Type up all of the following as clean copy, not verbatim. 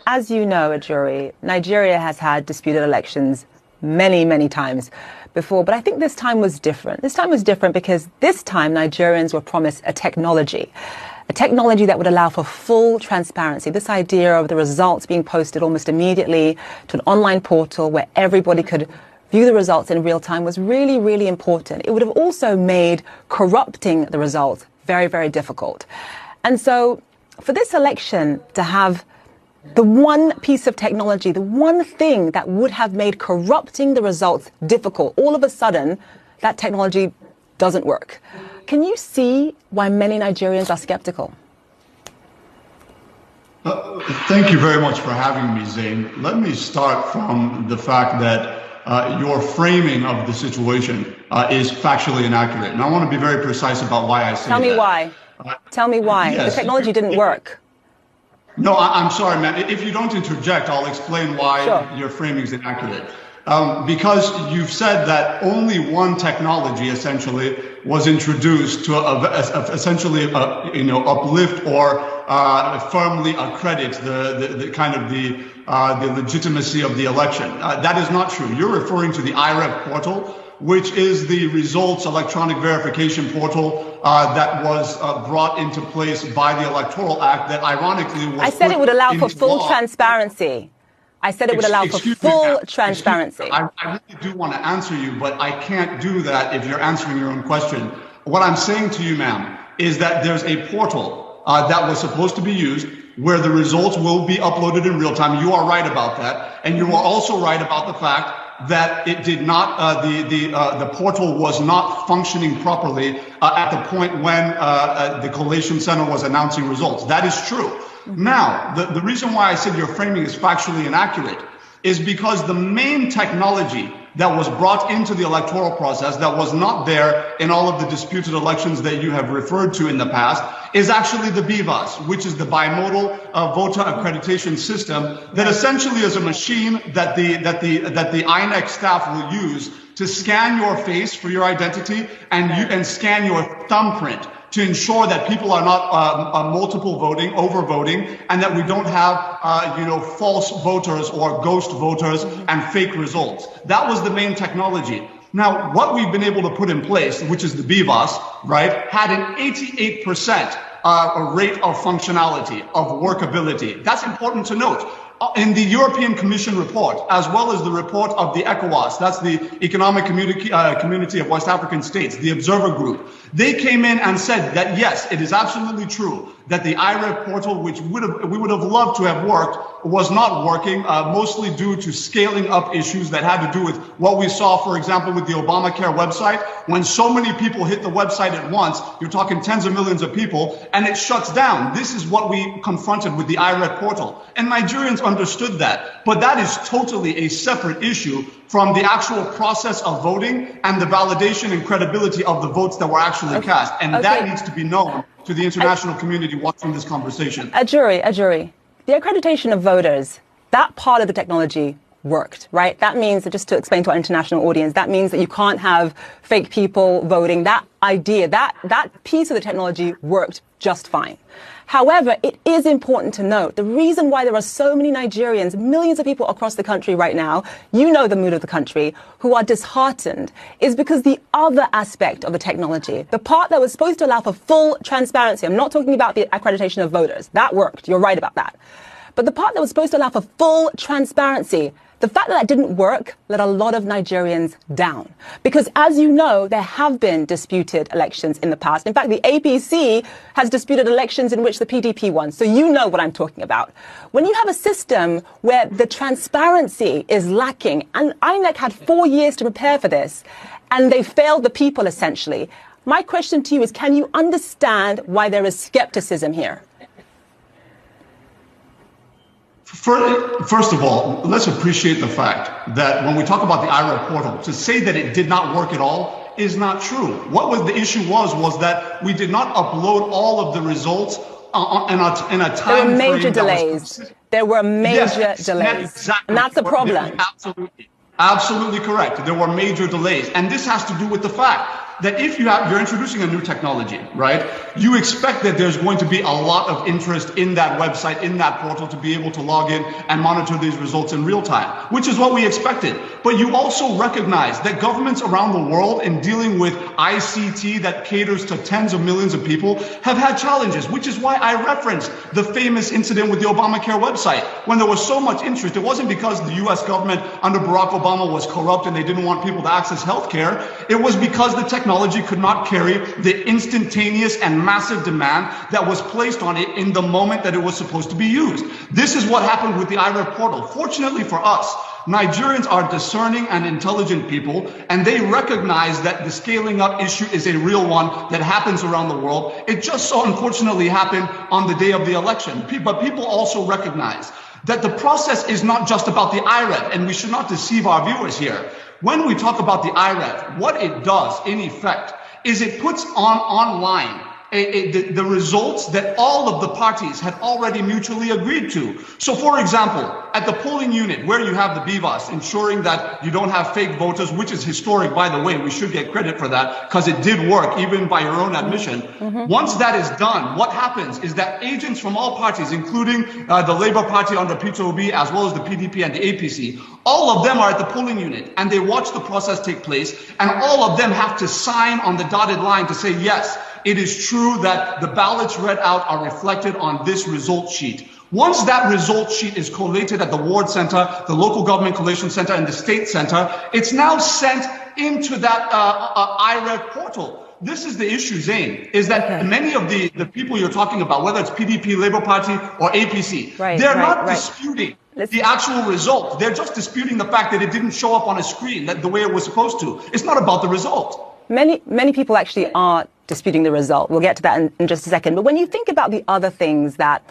as you know, Ajuri, Nigeria has had disputed elections many, many times before, but I think this time was different. This time was different because this time Nigerians were promised a technology that would allow for full transparency. This idea of the results being posted almost immediately to an online portal where everybody could view the results in real time was really, really important. It would have also made corrupting the results very, very difficult. And so for this election to have the one piece of technology, the one thing that would have made corrupting the results difficult, all of a sudden, that technology doesn't work. Can you see why many Nigerians are skeptical? Thank you very much for having me, Zain. Let me start from the fact that your framing of the situation is factually inaccurate. And I want to be very precise about why I say that. Tell me why. Tell me why. Yes. The technology didn't work. No, I'm sorry, man. If you don't interject, I'll explain why your framing is inaccurate. Because you've said that only one technology essentially was introduced to essentially uplift or firmly accredit the legitimacy of the election. That is not true. You're referring to the IREV portal, which is the results electronic verification portal that was brought into place by the Electoral Act that ironically was I said it would allow for full transparency. I said it would allow for full transparency. I really do want to answer you, but I can't do that if you're answering your own question. What I'm saying to you, ma'am, is that there's a portal that was supposed to be used where the results will be uploaded in real time. You are right about that. And you are also right about the fact that it did not, the portal was not functioning properly at the point when the collation center was announcing results. That is true. Now, the reason why I said your framing is factually inaccurate is because the main technology that was brought into the electoral process that was not there in all of the disputed elections that you have referred to in the past is actually the BVAS, which is the bimodal voter accreditation system that essentially is a machine that the INEC staff will use to scan your face for your identity and scan your thumbprint to ensure that people are not multiple voting, overvoting, and that we don't have, false voters or ghost voters and fake results. That was the main technology. Now, what we've been able to put in place, which is the BVAS, right, had an 88% rate of functionality, of workability. That's important to note. In the European Commission report, as well as the report of the ECOWAS, that's the Economic Community of West African States, the Observer Group, they came in and said that, yes, it is absolutely true that the IREV portal, which we would have loved to have worked, was not working, mostly due to scaling up issues that had to do with what we saw, for example, with the Obamacare website. When so many people hit the website at once, you're talking tens of millions of people, and it shuts down. This is what we confronted with the IREV portal. And Nigerians understood that. But that is totally a separate issue from the actual process of voting and the validation and credibility of the votes that were actually cast. And that needs to be known to the international community watching this conversation. Ajuri, the accreditation of voters, that part of the technology worked, right? That means that, just to explain to our international audience, that means that you can't have fake people voting. That idea, that piece of the technology worked just fine. However, it is important to note the reason why there are so many Nigerians, millions of people across the country right now, you know the mood of the country, who are disheartened, is because the other aspect of the technology, the part that was supposed to allow for full transparency, I'm not talking about the accreditation of voters, that worked, you're right about that. But the part that was supposed to allow for full transparency, the fact that that didn't work let a lot of Nigerians down. Because as you know, there have been disputed elections in the past. In fact, the APC has disputed elections in which the PDP won. So you know what I'm talking about. When you have a system where the transparency is lacking, and INEC had 4 years to prepare for this, and they failed the people essentially. My question to you is, can you understand why there is skepticism here? First of all, let's appreciate the fact that when we talk about the IREV portal, to say that it did not work at all is not true. What was the issue was that we did not upload all of the results in a time frame. There were major delays. There were major delays. Exactly. And that's the problem. Absolutely correct. There were major delays. And this has to do with the fact that if you're introducing a new technology, right, you expect that there's going to be a lot of interest in that website, in that portal, to be able to log in and monitor these results in real time, which is what we expected. But you also recognize that governments around the world, in dealing with ICT that caters to tens of millions of people, have had challenges, which is why I referenced the famous incident with the Obamacare website. When there was so much interest, it wasn't because the US government under Barack Obama was corrupt and they didn't want people to access health care. It was because the technology could not carry the instantaneous and massive demand that was placed on it in the moment that it was supposed to be used. This is what happened with the IREV portal. Fortunately for us, Nigerians are discerning and intelligent people, and they recognize that the scaling up issue is a real one that happens around the world. It just so unfortunately happened on the day of the election. But people also recognize that the process is not just about the IREV, and we should not deceive our viewers here. When we talk about the IREV, what it does, in effect, is it puts online the results that all of the parties had already mutually agreed to. So, for example, at the polling unit where you have the BVAS, ensuring that you don't have fake voters, which is historic, by the way, we should get credit for that because it did work, even by your own admission. Once that is done, what happens is that agents from all parties, including the Labour Party under Peter Obi, as well as the PDP and the APC, all of them are at the polling unit and they watch the process take place, and all of them have to sign on the dotted line to say, yes, it is true that the ballots read out are reflected on this result sheet. Once that result sheet is collated at the ward center, the local government collation center, and the state center, it's now sent into that IREV portal. This is the issue, Zain, is that many of the people you're talking about, whether it's PDP, Labour Party, or APC, they're not disputing the actual result. They're just disputing the fact that it didn't show up on a screen the way it was supposed to. It's not about the result. Many people actually are disputing the result. We'll get to that in just a second. But when you think about the other things that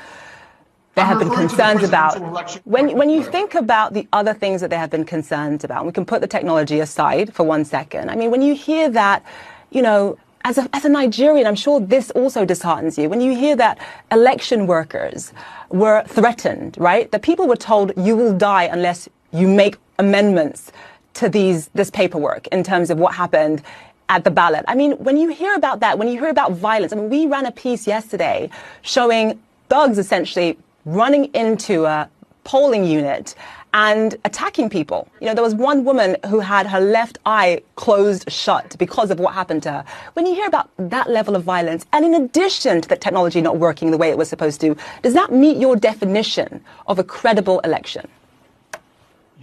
there have been concerns about, when you think about the other things that there have been concerns about, we can put the technology aside for 1 second. I mean, when you hear that, you know, as a Nigerian, I'm sure this also disheartens you. When you hear that election workers were threatened, right? That people were told you will die unless you make amendments to this paperwork in terms of what happened at the ballot. I mean, when you hear about that, when you hear about violence, I mean, we ran a piece yesterday showing thugs essentially running into a polling unit and attacking people. You know, there was one woman who had her left eye closed shut because of what happened to her. When you hear about that level of violence, and in addition to the technology not working the way it was supposed to, does that meet your definition of a credible election?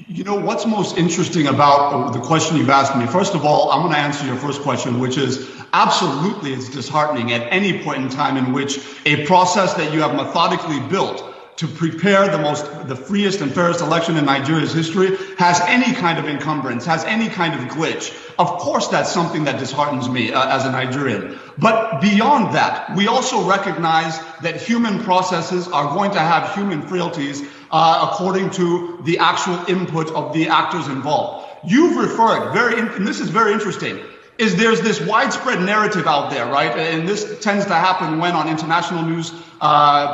You know, what's most interesting about the question you've asked me? First of all, I'm going to answer your first question, which is absolutely it's disheartening at any point in time in which a process that you have methodically built to prepare the freest and fairest election in Nigeria's history has any kind of encumbrance, has any kind of glitch. Of course, that's something that disheartens me as a Nigerian. But beyond that, we also recognize that human processes are going to have human frailties according to the actual input of the actors involved. You've referred, and this is very interesting, is there's this widespread narrative out there, right? And this tends to happen when on international news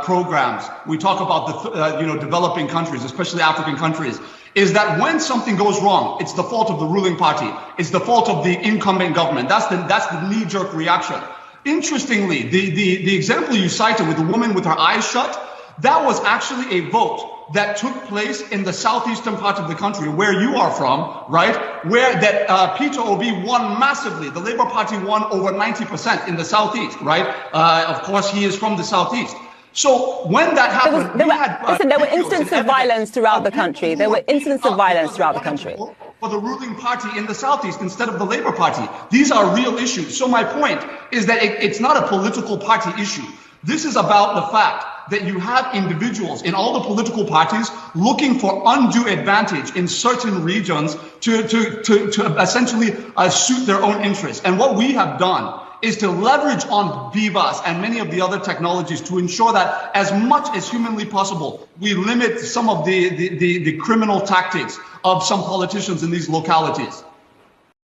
programs, we talk about the developing countries, especially African countries, is that when something goes wrong, it's the fault of the ruling party. It's the fault of the incumbent government. That's the knee-jerk reaction. Interestingly, the example you cited with the woman with her eyes shut, that was actually a vote that took place in the southeastern part of the country where you are from, right? Where that Peter Obi won massively. The Labour Party won over 90% in the southeast, right? Of course, he is from the southeast. So when that happened, there were instances of violence throughout the country. There were incidents of violence throughout the country. For the ruling party in the southeast instead of the Labour Party. These are real issues. So my point is that it's not a political party issue. This is about the fact that you have individuals in all the political parties looking for undue advantage in certain regions to essentially suit their own interests. And what we have done is to leverage on BVAS and many of the other technologies to ensure that as much as humanly possible, we limit some of the criminal tactics of some politicians in these localities.